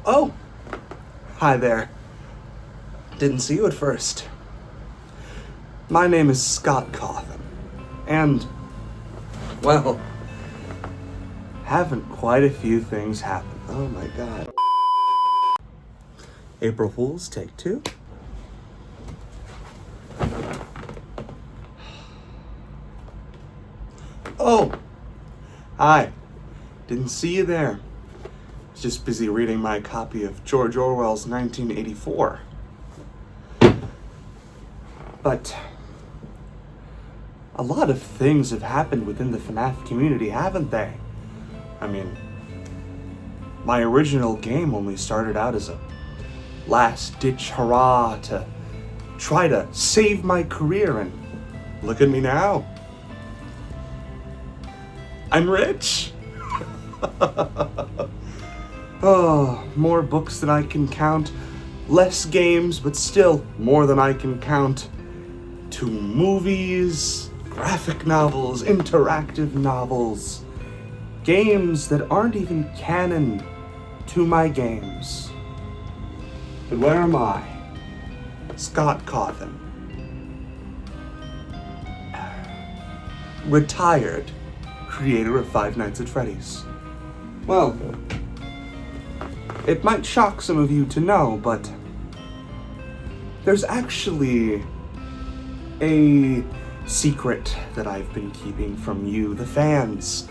Oh, hi there. Didn't see you at first. My name is Scott Cawthon, and, well, haven't quite a few things happened. Oh my god. April Fool's, take 2. Oh, hi. Didn't see you there. Was just busy reading my copy of George Orwell's 1984. But a lot of things have happened within the FNAF community, haven't they? I mean, my original game only started out as a last-ditch hurrah to try to save my career, and look at me now. I'm rich. Oh, more books than I can count. Less games, but still more than I can count. 2 movies, graphic novels, interactive novels. Games that aren't even canon to my games. But where am I? Scott Cawthon. Retired creator of Five Nights at Freddy's. Well, it might shock some of you to know, but there's actually a secret that I've been keeping from you, the fans,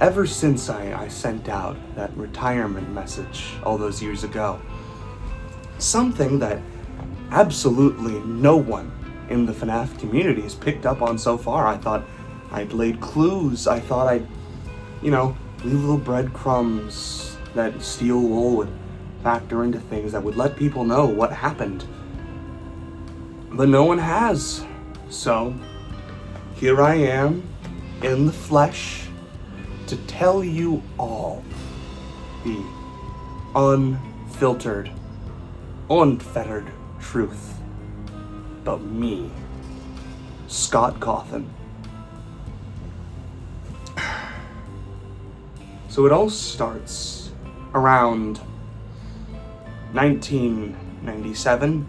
ever since I sent out that retirement message all those years ago. Something that absolutely no one in the FNAF community has picked up on so far. I thought I'd laid clues. I thought I'd, leave little breadcrumbs that steel wool would factor into things that would let people know what happened. But no one has. So, here I am, in the flesh, to tell you all the unfiltered, unfettered truth about me, Scott Cawthon. So it all starts around 1997,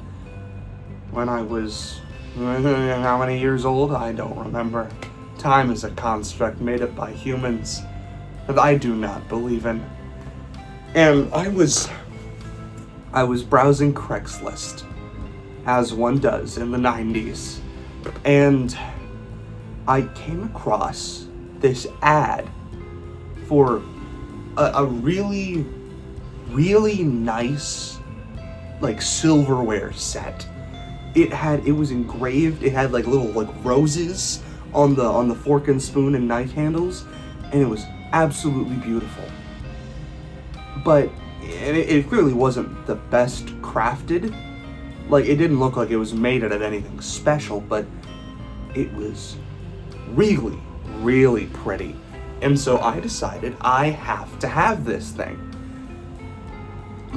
when I was, how many years old? I don't remember. Time is a construct made up by humans that I do not believe in. And I was browsing Craigslist, as one does in the 90s, and I came across this ad for a really, really nice, silverware set. It was engraved. It had little roses on the fork and spoon and knife handles, and it was absolutely beautiful. But it clearly wasn't the best crafted. It didn't look like it was made out of anything special, but it was really, really pretty. And so I decided I have to have this thing.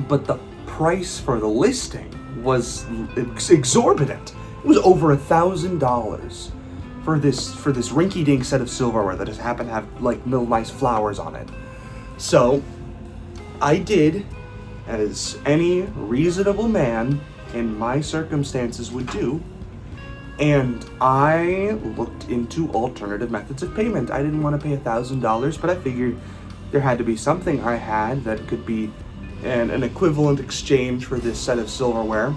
But the price for the listing was exorbitant. It was over $1,000 for this rinky-dink set of silverware that just happened to have little nice flowers on it. So I did as any reasonable man in my circumstances would do, and I looked into alternative methods of payment. I didn't want to pay $1,000, but I figured there had to be something I had that could be an equivalent exchange for this set of silverware.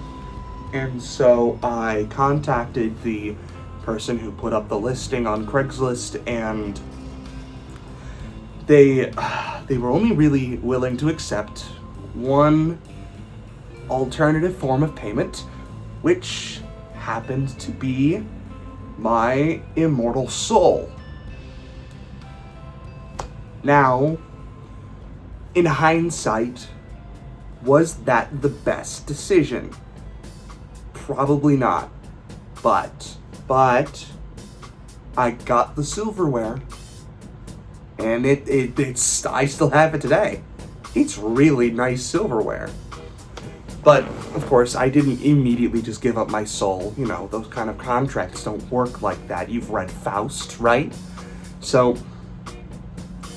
And so I contacted the person who put up the listing on Craigslist, and they were only really willing to accept one alternative form of payment, which happened to be my immortal soul. Now, in hindsight, was that the best decision? Probably not. But I got the silverware, and it's I still have it today. It's really nice silverware. But, of course, I didn't immediately just give up my soul. Those kind of contracts don't work like that. You've read Faust, right? So,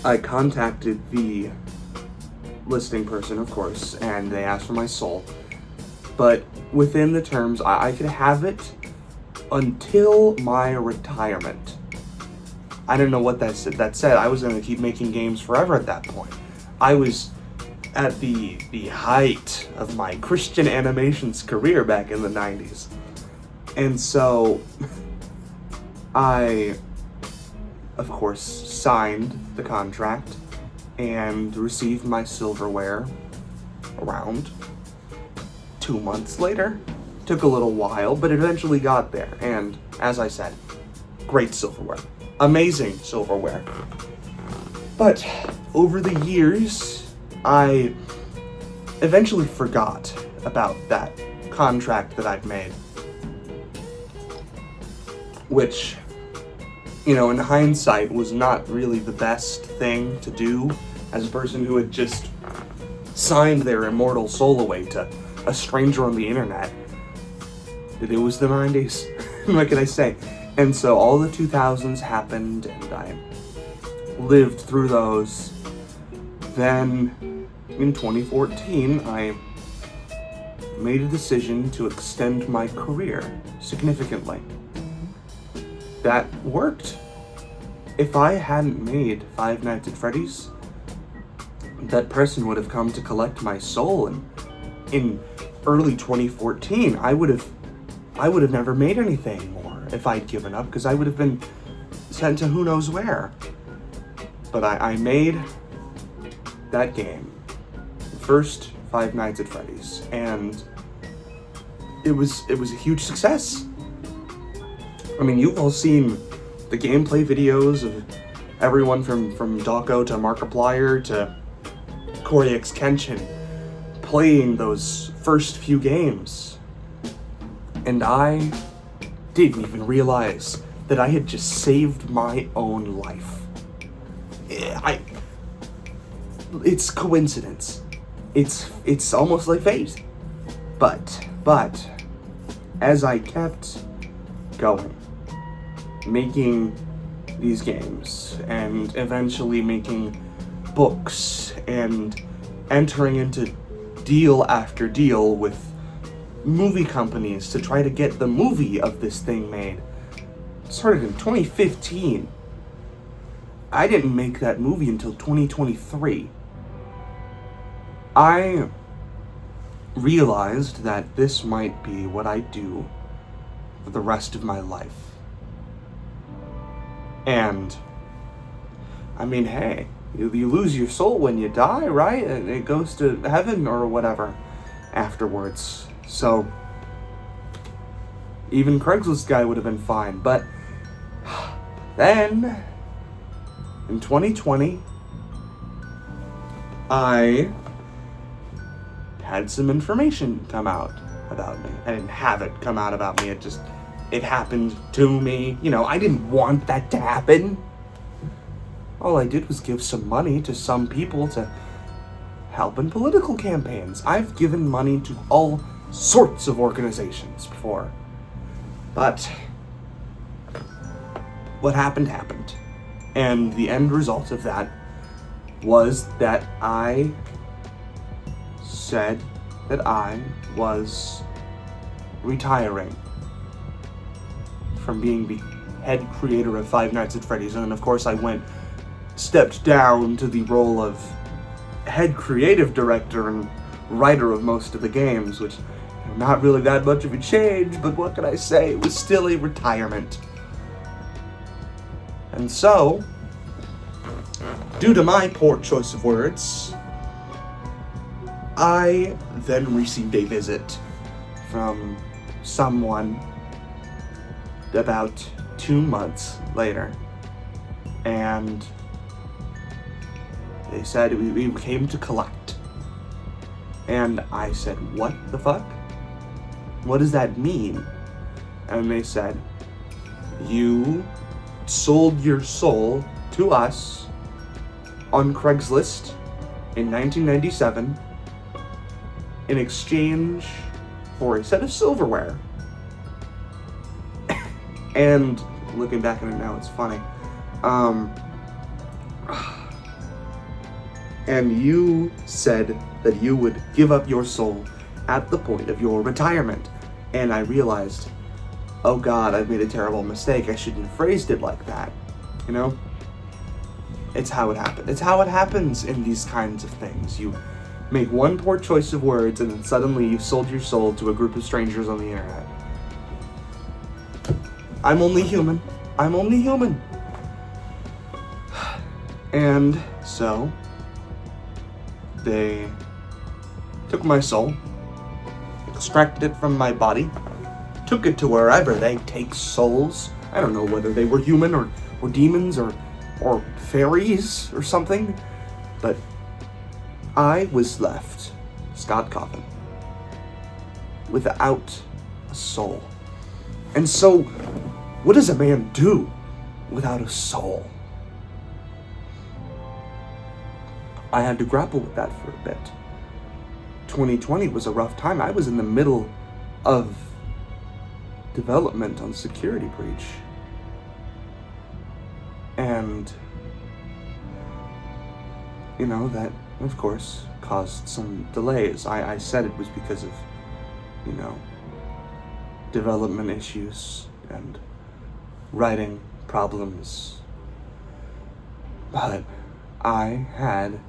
I contacted the listing person, of course, and they asked for my soul. But within the terms, I could have it until my retirement. I don't know what that said. I was going to keep making games forever at that point. I was at the height of my Christian animations career back in the 90s. And so I, of course, signed the contract and received my silverware around 2 months later. Took a little while, but eventually got there. And as I said, great silverware. Amazing silverware. But over the years, I eventually forgot about that contract that I'd made. Which, you know, in hindsight, was not really the best thing to do as a person who had just signed their immortal soul away to a stranger on the internet. It was the 90s. What can I say? And so all the 2000s happened, and I lived through those. Then, in 2014, I made a decision to extend my career significantly. That worked. If I hadn't made Five Nights at Freddy's, that person would have come to collect my soul, and in early 2014, I would have never made anything more if I'd given up, because I would have been sent to who knows where. But I made that game, the first Five Nights at Freddy's, and it was a huge success. I mean, you've all seen the gameplay videos of everyone from Dawko to Markiplier to Corey X Kenshin playing those first few games. And I didn't even realize that I had just saved my own life. It's coincidence. It's almost like fate. But as I kept going, making these games and eventually making books and entering into deal after deal with movie companies to try to get the movie of this thing made. It started in 2015. I didn't make that movie until 2023. I realized that this might be what I do for the rest of my life. And, I mean, hey, you lose your soul when you die, right? And it goes to heaven or whatever afterwards. So, even Craigslist guy would have been fine. But then, in 2020, I had some information come out about me. I didn't have it come out about me. It happened to me. You know, I didn't want that to happen. All I did was give some money to some people to help in political campaigns. I've given money to all sorts of organizations before. But what happened. And the end result of that was that I said that I was retiring from being the head creator of Five Nights at Freddy's. And then, of course, I stepped down to the role of head creative director and writer of most of the games, which not really that much of a change, but what can I say? It was still a retirement. And so, due to my poor choice of words, I then received a visit from someone about 2 months later. And they said we came to collect. And I said, what the fuck? What does that mean? And they said, you sold your soul to us on Craigslist in 1997 in exchange for a set of silverware. And looking back at it now, it's funny. And you said that you would give up your soul at the point of your retirement. And I realized, oh God, I've made a terrible mistake. I shouldn't have phrased it like that. You know? It's how it happens. It's how it happens in these kinds of things. You make one poor choice of words and then suddenly you've sold your soul to a group of strangers on the internet. I'm only human. I'm only human. And so, they took my soul, extracted it from my body, took it to wherever they take souls. I don't know whether they were human or demons or fairies or something, but I was left, Scott Cawthon, without a soul. And so, what does a man do without a soul? I had to grapple with that for a bit. 2020 was a rough time. I was in the middle of development on Security Breach. And, you know, that, of course, caused some delays. I said it was because of, you know, development issues and writing problems. But I had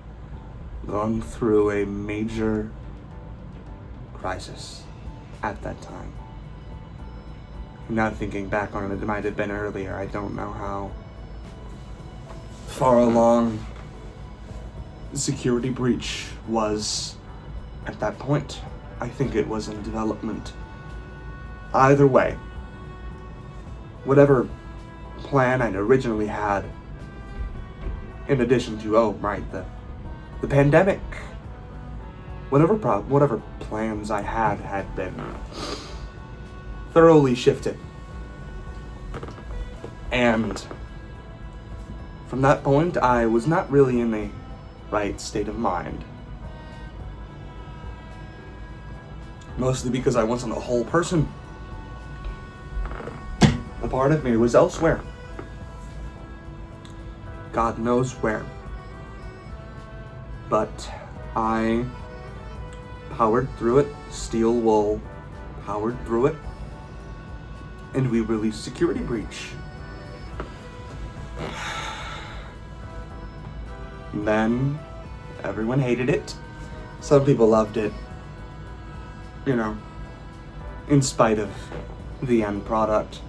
gone through a major crisis at that time. Now thinking back on it, it might have been earlier. I don't know how far along the Security Breach was at that point. I think it was in development. Either way, whatever plan I'd originally had, in addition to, the pandemic, whatever plans I had been thoroughly shifted. And from that point, I was not really in the right state of mind. Mostly because I wasn't a whole person. A part of me was elsewhere. God knows where. But I powered through it. Steel Wool powered through it. And we released Security Breach. And then everyone hated it. Some people loved it. You know, in spite of the end product.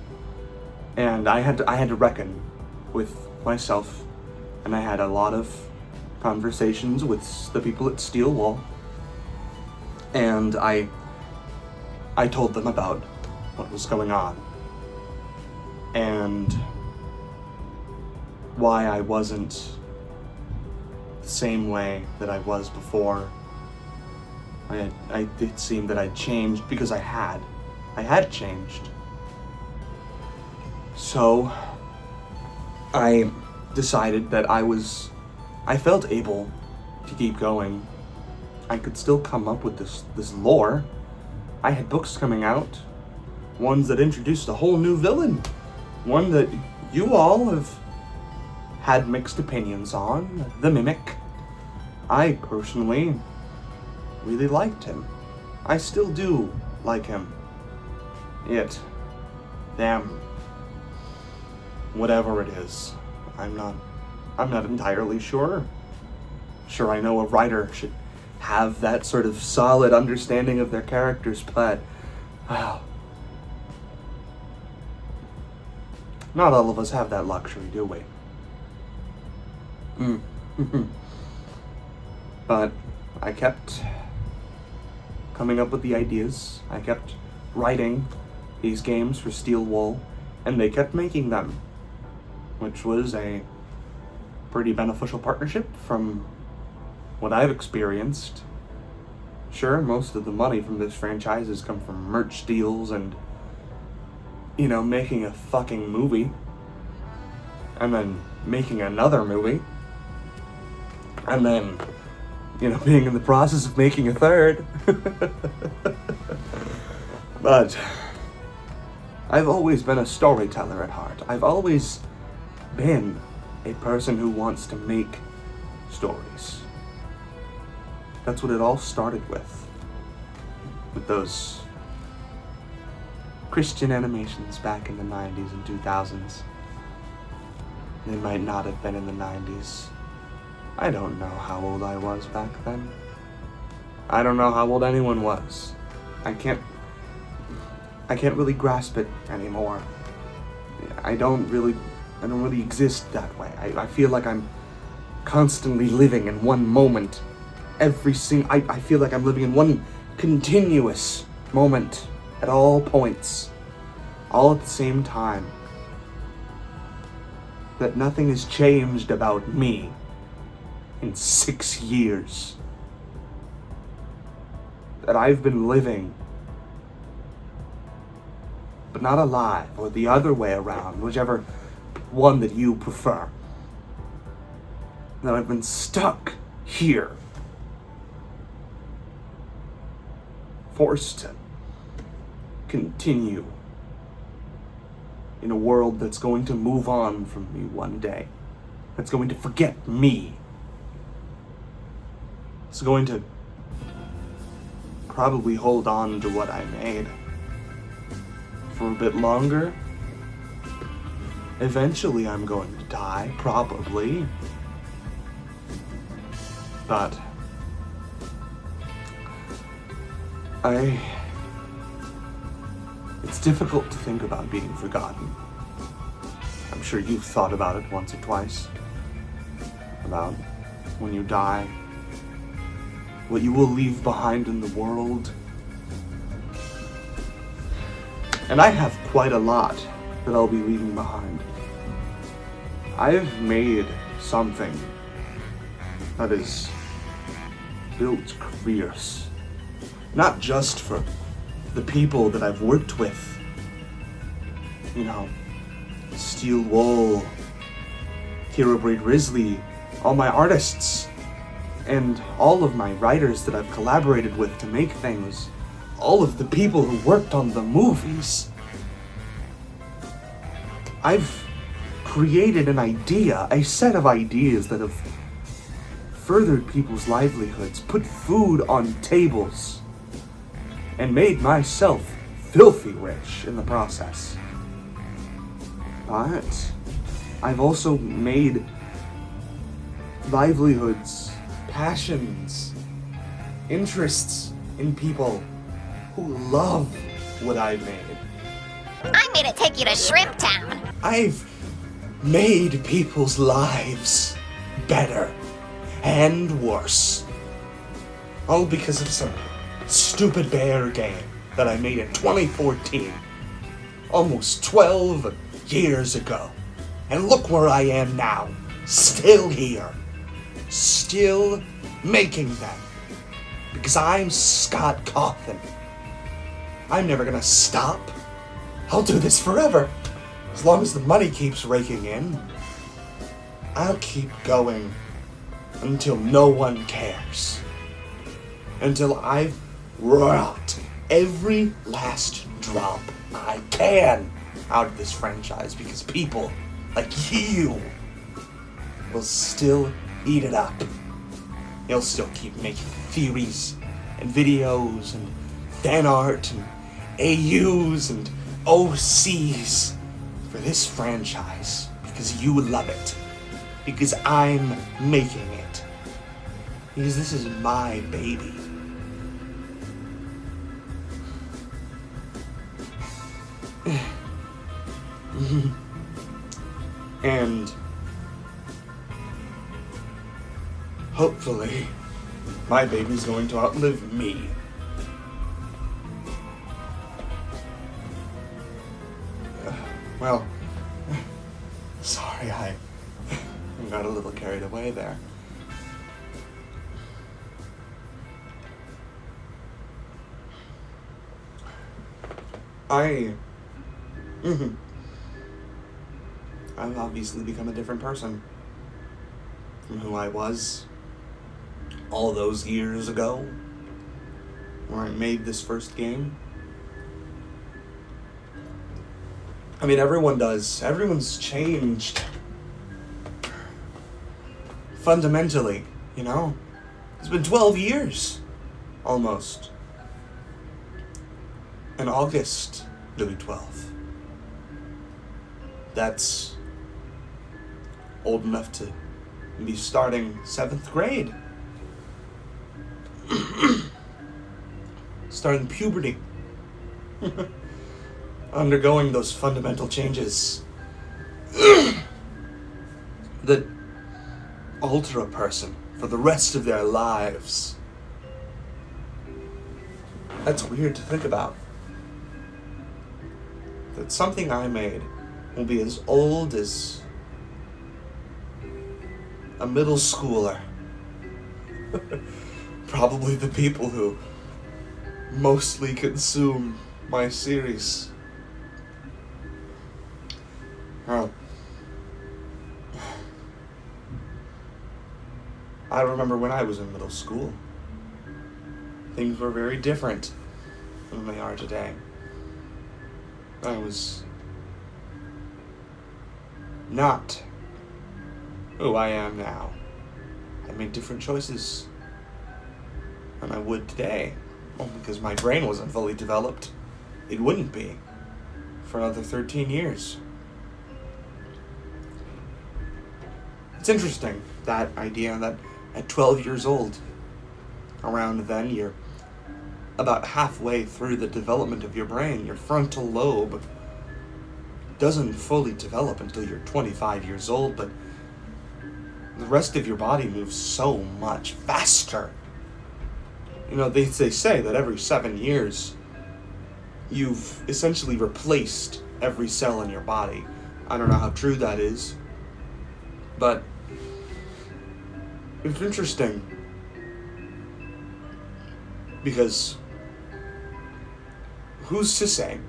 And I had to reckon with myself, and I had a lot of conversations with the people at Steel Wool, and I told them about what was going on and why I wasn't the same way that I was before. It seemed that I'd changed because I had changed. So I decided that I felt able to keep going. I could still come up with this lore. I had books coming out, ones that introduced a whole new villain, one that you all have had mixed opinions on, the Mimic. I personally really liked him. I still do like him. Whatever it is, I'm not entirely sure. Sure, I know a writer should have that sort of solid understanding of their characters, but wow, not all of us have that luxury, do we? But I kept coming up with the ideas. I kept writing these games for Steel Wool, and they kept making them, which was a pretty beneficial partnership from what I've experienced. Sure, most of the money from this franchise has come from merch deals and, you know, making a fucking movie, and then making another movie, and then, you know, being in the process of making a third. But I've always been a storyteller at heart. I've always been a person who wants to make stories. That's what it all started with those Christian animations back in the 90s and 2000s. They might not have been in the 90s. I don't know how old I was back then. I don't know how old anyone was. I can't really grasp it anymore. I don't really exist that way. I feel like I'm constantly living in one moment. I feel like I'm living in one continuous moment at all points, all at the same time. That nothing has changed about me in 6 years. That I've been living, but not alive, or the other way around, whichever one that you prefer. That I've been stuck here, forced to continue in a world that's going to move on from me one day, that's going to forget me. It's going to probably hold on to what I made for a bit longer. Eventually I'm going to die, probably. But it's difficult to think about being forgotten. I'm sure you've thought about it once or twice. About when you die, what you will leave behind in the world. And I have quite a lot that I'll be leaving behind. I've made something that has built careers. Not just for the people that I've worked with. You know, Steel Wool, Hero Braid Risley, all my artists, and all of my writers that I've collaborated with to make things. All of the people who worked on the movies. I've created an idea, a set of ideas that have furthered people's livelihoods, put food on tables, and made myself filthy rich in the process. But I've also made livelihoods, passions, interests in people who love what I've made. I made it take you to Shrimp Town. I've made people's lives better and worse. All because of some stupid bear game that I made in 2014. Almost 12 years ago. And look where I am now. Still here. Still making them. Because I'm Scott Cawthon. I'm never gonna stop. I'll do this forever. As long as the money keeps raking in, I'll keep going until no one cares. Until I've wrought every last drop I can out of this franchise, because people like you will still eat it up. You'll still keep making theories and videos and fan art and AUs and OCs for this franchise because you love it. Because I'm making it. Because this is my baby. And hopefully my baby's going to outlive me. Well, sorry, I got a little carried away there. I've obviously become a different person from who I was all those years ago when I made this first game. I mean, everyone does. Everyone's changed. Fundamentally, you know? It's been 12 years. Almost. In August, it'll be 12. That's old enough to be starting 7th grade. Starting puberty. Undergoing those fundamental changes that alter a person for the rest of their lives. That's weird to think about. That something I made will be as old as a middle schooler. Probably the people who mostly consume my series. Oh. I remember when I was in middle school. Things were very different than they are today. I was not who I am now. I made different choices than I would today. Well, because my brain wasn't fully developed. It wouldn't be for another 13 years. It's interesting, that idea that at 12 years old, around then, you're about halfway through the development of your brain. Your frontal lobe doesn't fully develop until you're 25 years old, but the rest of your body moves so much faster. You know, they say that every 7 years, you've essentially replaced every cell in your body. I don't know how true that is, but it's interesting because who's to say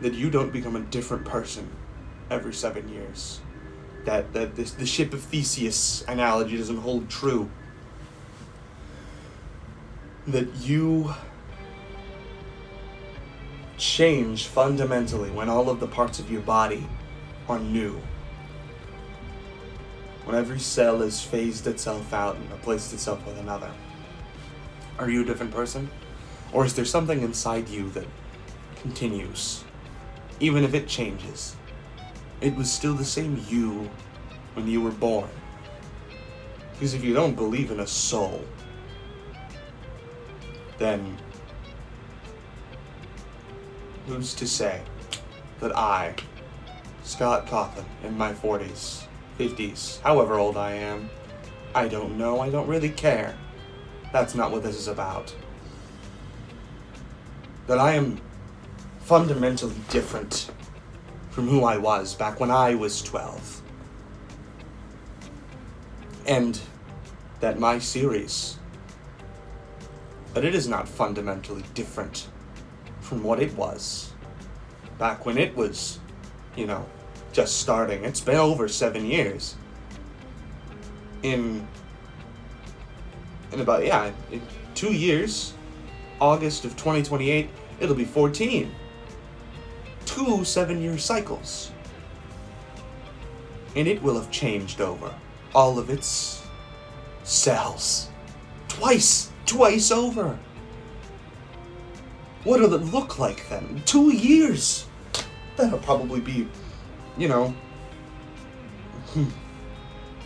that you don't become a different person every 7 years? That the ship of Theseus analogy doesn't hold true. That you change fundamentally when all of the parts of your body are new. When every cell has phased itself out and replaced itself with another. Are you a different person? Or is there something inside you that continues? Even if it changes. It was still the same you when you were born. Because if you don't believe in a soul, then who's to say that I, Scott Cawthon, in my 40s, 50s, however old I am, I don't know, I don't really care. That's not what this is about. That I am fundamentally different from who I was back when I was 12. And that my series, but it is not fundamentally different from what it was back when it was, just starting. It's been over 7 years. In about, in 2 years, August of 2028, it'll be 14. 2 7-year cycles. And it will have changed over all of its cells. Twice over. What will it look like then? 2 years. That'll probably be, the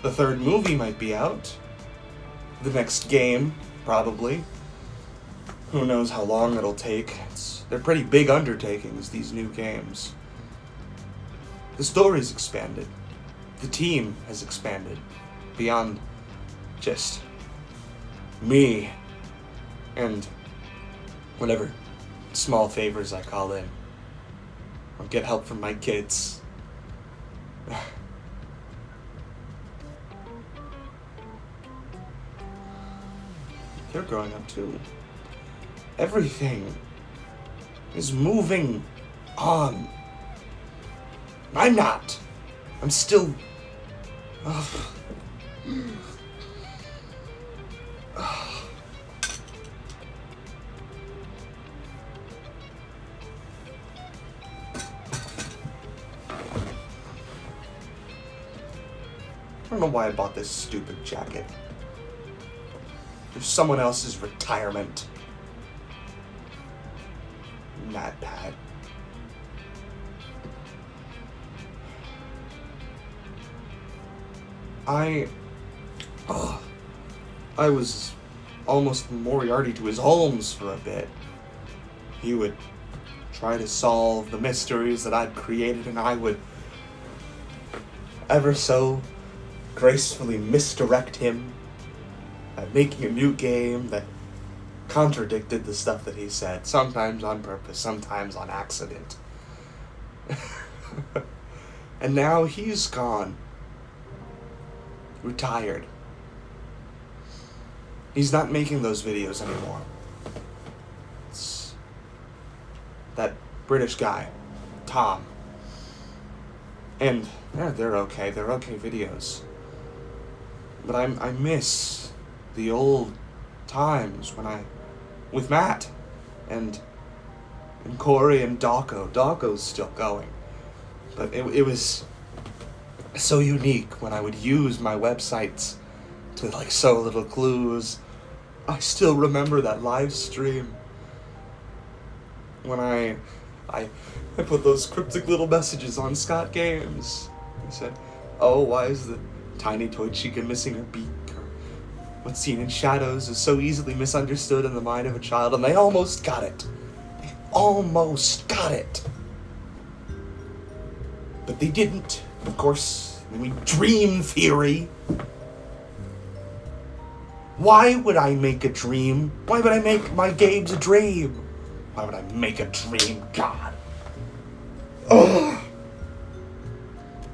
third movie might be out. The next game, probably. Who knows how long it'll take. They're pretty big undertakings, these new games. The story's expanded. The team has expanded. Beyond just me and whatever small favors I call in. Or get help from my kids. They're growing up too. Everything is moving on. I'm not. I'm still... I don't know why I bought this stupid jacket. someone else's retirement. Not bad. I was almost Moriarty to his Holmes for a bit. He would try to solve the mysteries that I'd created, and I would ever so gracefully misdirect him by making a new game that contradicted the stuff that he said, sometimes on purpose, sometimes on accident. And now he's gone. Retired. He's not making those videos anymore. It's that British guy, Tom. And yeah, they're okay videos. But I miss the old times when with Matt and Corey and Dawko. Dawko's still going. But it was so unique when I would use my websites to sow little clues. I still remember that live stream when I put those cryptic little messages on Scott Games. I said, oh, why is the tiny toy chica missing her beak? Or what's seen in shadows is so easily misunderstood in the mind of a child. And they almost got it. They almost got it. But they didn't. Of course, I mean, dream theory. Why would I make a dream? Why would I make my games a dream? Why would I make a dream? God. Ugh.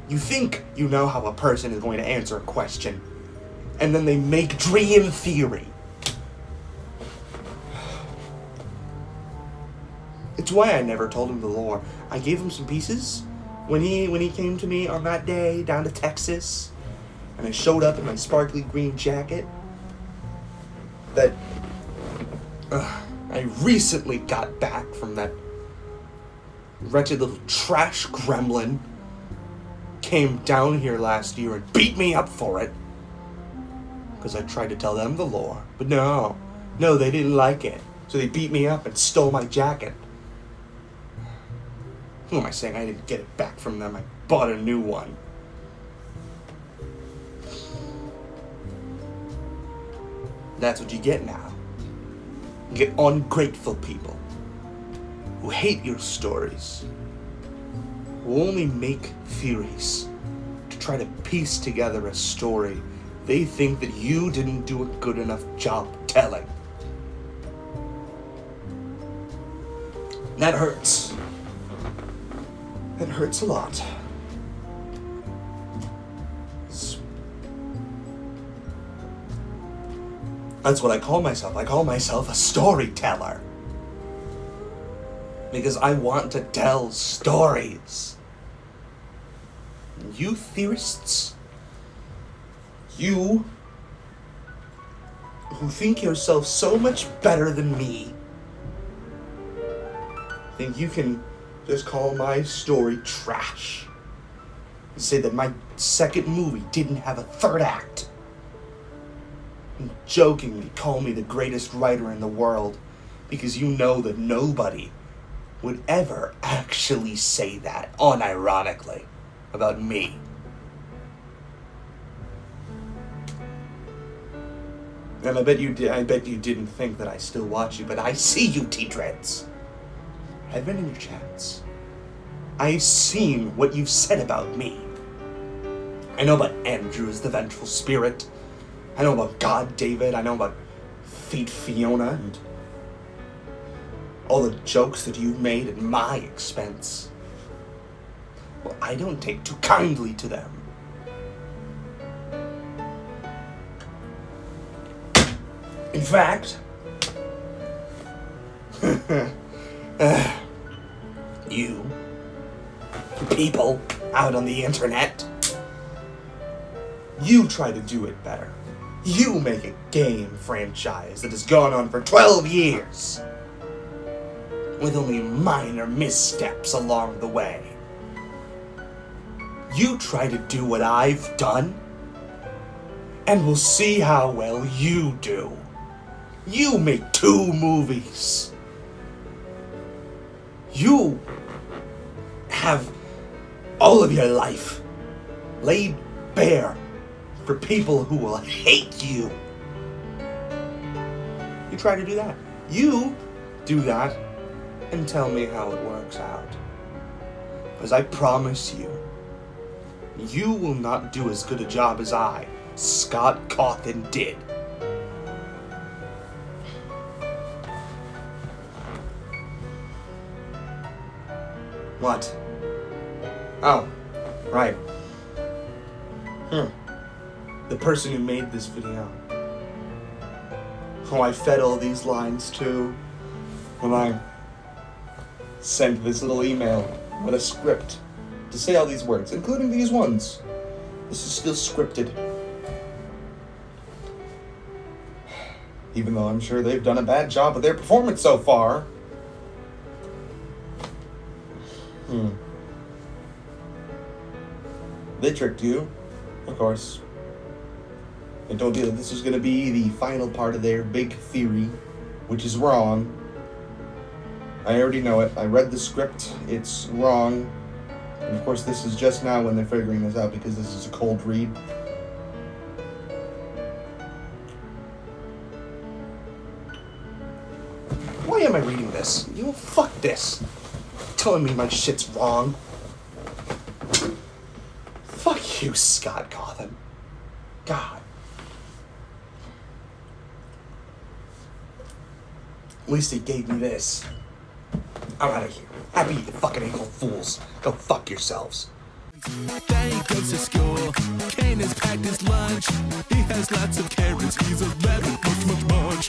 You think you know how a person is going to answer a question, and then they make dream theory. It's why I never told him the lore. I gave him some pieces when he came to me on that day down to Texas, and I showed up in my sparkly green jacket that I recently got back from that wretched little trash gremlin. Came down here last year and beat me up for it because I tried to tell them the lore, but no, they didn't like it, so they beat me up and stole my jacket. Who am I saying? I didn't get it back from them. I bought a new one. That's what you get now. You get ungrateful people who hate your stories, who only make theories to try to piece together a story they think that you didn't do a good enough job telling. That hurts. It hurts a lot. That's what I call myself. I call myself a storyteller. Because I want to tell stories. You theorists, you who think yourself so much better than me, think you can just call my story trash and say that my second movie didn't have a third act, and jokingly call me the greatest writer in the world because you know that nobody would ever actually say that unironically about me. And I bet you didn't think that I still watch you, but I see you, T-Dreads. I've been in your chats. I've seen what you've said about me. I know about Andrew as the vengeful spirit. I know about God David. I know about Fate Fiona and all the jokes that you've made at my expense. Well, I don't take too kindly to them. In fact, you people out on the internet, you try to do it better. You make a game franchise that has gone on for 12 years with only minor missteps along the way. You try to do what I've done, and we'll see how well you do. You make 2 movies. You have all of your life laid bare for people who will hate you. You try to do that. You do that and tell me how it works out. Because I promise you, you will not do as good a job as I, Scott Cawthon, did. What? Oh, right. The person who made this video, who I fed all these lines to when I sent this little email with a script to say all these words, including these ones. This is still scripted. Even though I'm sure they've done a bad job of their performance so far. They tricked you, of course. They told you that this was going to be the final part of their big theory, which is wrong. I already know it. I read the script. It's wrong. And of course, this is just now when they're figuring this out because this is a cold read. Why am I reading this? You know, fuck this. Telling me my shit's wrong. Fuck you, Scott Cawthon. God. At least he gave me this. I'm out of here. Happy fucking April Fools. Go fuck yourselves. Danny goes to school. Kane has packed his lunch. He has lots of carrots. He's a rabbit, much, much, much.